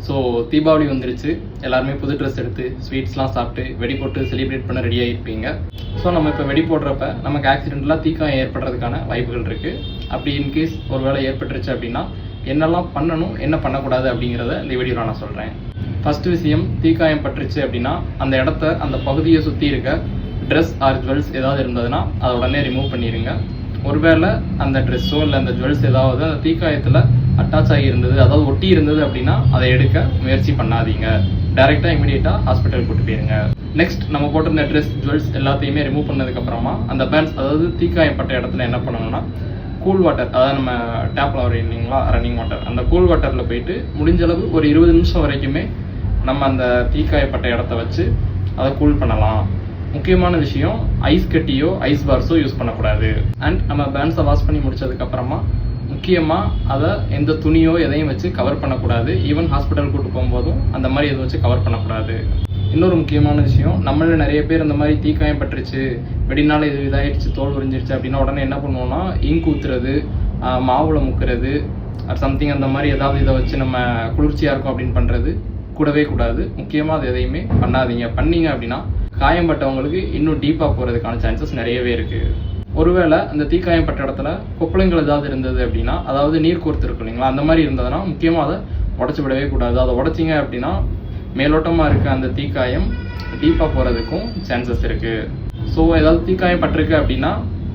So Deepavali வந்துருச்சு, எல்லாருமே புது ட்ரெஸ் எடுத்து ஸ்வீட்ஸ்லாம் சாப்பிட்டு வெடி போட்டு செலிப்ரேட் பண்ண ரெடி ஆகிருப்பீங்க. ஸோ நம்ம இப்போ வெடி போடுறப்ப நமக்கு ஆக்சிடென்ட்லாம் தீக்காயம் ஏற்படுறதுக்கான வாய்ப்புகள் இருக்குது. அப்படி இன்கேஸ் ஒரு வேளை ஏற்பட்டுருச்சு அப்படின்னா என்னெல்லாம் பண்ணணும், என்ன பண்ணக்கூடாது அப்படிங்கிறத இந்த வீடியோவில் நான் சொல்கிறேன். ஃபஸ்ட்டு விஷயம், தீக்காயம் பட்டுருச்சு அப்படின்னா அந்த இடத்த, அந்த பகுதியை சுற்றி இருக்க ட்ரெஸ் ஆர் ஜுவல்ஸ் ஏதாவது இருந்ததுன்னா அதை உடனே ரிமூவ் பண்ணிடுங்க. ஒருவேளை அந்த ட்ரெஸ்ஸோ இல்லை அந்த ஜுவல்ஸ் ஏதாவது அந்த தீக்காயத்தில் அட்டாச் ஆகி இருந்தது, அதாவது ஒட்டி இருந்தது அப்படின்னா அதை எடுக்க முயற்சி பண்ணாதீங்க. டைரெக்டாக இமீடியட்டாக ஹாஸ்பிட்டல் கூட்டு போயிருங்க. நெக்ஸ்ட், நம்ம போட்டிருந்த ட்ரெஸ் ஜுவல்ஸ் எல்லாத்தையுமே ரிமூவ் பண்ணதுக்கப்புறமா அந்த பேண்ட்ஸ், அதாவது தீக்காயப்பட்ட இடத்துல என்ன பண்ணணும்னா கூல் வாட்டர், அதாவது நம்ம டேப்பில் வர இல்லைங்களா ரன்னிங் வாட்டர், அந்த கூல் வாட்டரில் போயிட்டு முடிஞ்ச அளவு ஒரு 20 நிமிஷம் வரைக்குமே நம்ம அந்த தீக்காயப்பட்ட இடத்த வச்சு அதை கூல் பண்ணலாம். முக்கியமான விஷயம், ஐஸ் கட்டியோ ஐஸ் பார்ஸோ யூஸ் பண்ணக்கூடாது. அண்ட் நம்ம பேண்ட்ஸை வாஷ் பண்ணி முடிச்சதுக்கப்புறமா முக்கியமாக அதை எந்த துணியோ எதையும் வச்சு கவர் பண்ணக்கூடாது. ஈவன் ஹாஸ்பிட்டல் கூட்டு போகும்போதும் அந்த மாதிரி எதுவும் வச்சு கவர் பண்ணக்கூடாது. இன்னொரு முக்கியமான விஷயம், நம்மள நிறைய பேர் இந்த மாதிரி தீக்காயம் பட்டுருச்சு, வெடினால இது இதாகிடுச்சு, தோல் உறிஞ்சிருச்சு அப்படின்னா உடனே என்ன பண்ணுவோம்னா இங்க் ஊற்றுறது, மாவுளை முக்கிறது, சம்திங் அந்த மாதிரி ஏதாவது இதை வச்சு நம்ம குளிர்ச்சியாக இருக்கும் அப்படின்னு பண்ணுறது கூடவே கூடாது. முக்கியமாக அது எதையுமே பண்ணாதீங்க. பண்ணீங்க அப்படின்னா காயம்பட்டவங்களுக்கு இன்னும் டீப்பாக போகிறதுக்கான சான்சஸ் நிறையவே இருக்குது. ஒருவேளை அந்த தீக்காயம் பட்ட இடத்துல கொப்பளங்கள் ஏதாவது இருந்தது அப்படின்னா, அதாவது நீர் கோர்த்து இருக்கு இல்லைங்களா, அந்த மாதிரி இருந்ததுன்னா முக்கியமாக அதை உடச்சி விடவே கூடாது. அதை உடச்சிங்க அப்படின்னா மேலோட்டமாக இருக்க அந்த தீக்காயம் டீப்பாக போகிறதுக்கும் சான்சஸ் இருக்குது. ஸோ ஏதாவது தீக்காயம் பட்டிருக்கு அப்படின்னா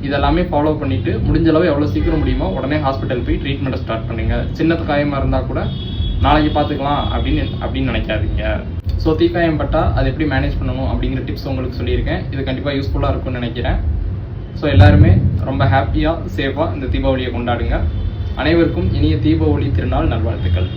இதெல்லாமே ஃபாலோ பண்ணிவிட்டு முடிஞ்ச அளவு எவ்வளோ சீக்கிரம் முடியுமோ உடனே ஹாஸ்பிட்டல் போய் ட்ரீட்மெண்ட்டை ஸ்டார்ட் பண்ணுங்க. சின்ன காயமாக இருந்தால் கூட நாளைக்கு பார்த்துக்கலாம் அப்படின்னு நினைக்காதீங்க. ஸோ தீக்காயம் பட்டால் அதை எப்படி மேனேஜ் பண்ணணும் அப்படிங்கிற டிப்ஸ் உங்களுக்கு சொல்லியிருக்கேன். இது கண்டிப்பாக யூஸ்ஃபுல்லாக இருக்கும்னு நினைக்கிறேன். ஸோ எல்லாருமே ரொம்ப ஹாப்பியாக சேஃபாக இந்த தீபாவளியை கொண்டாடுங்க. அனைவருக்கும் இனிய தீபாவளி திருநாள் நல்வாழ்த்துக்கள்.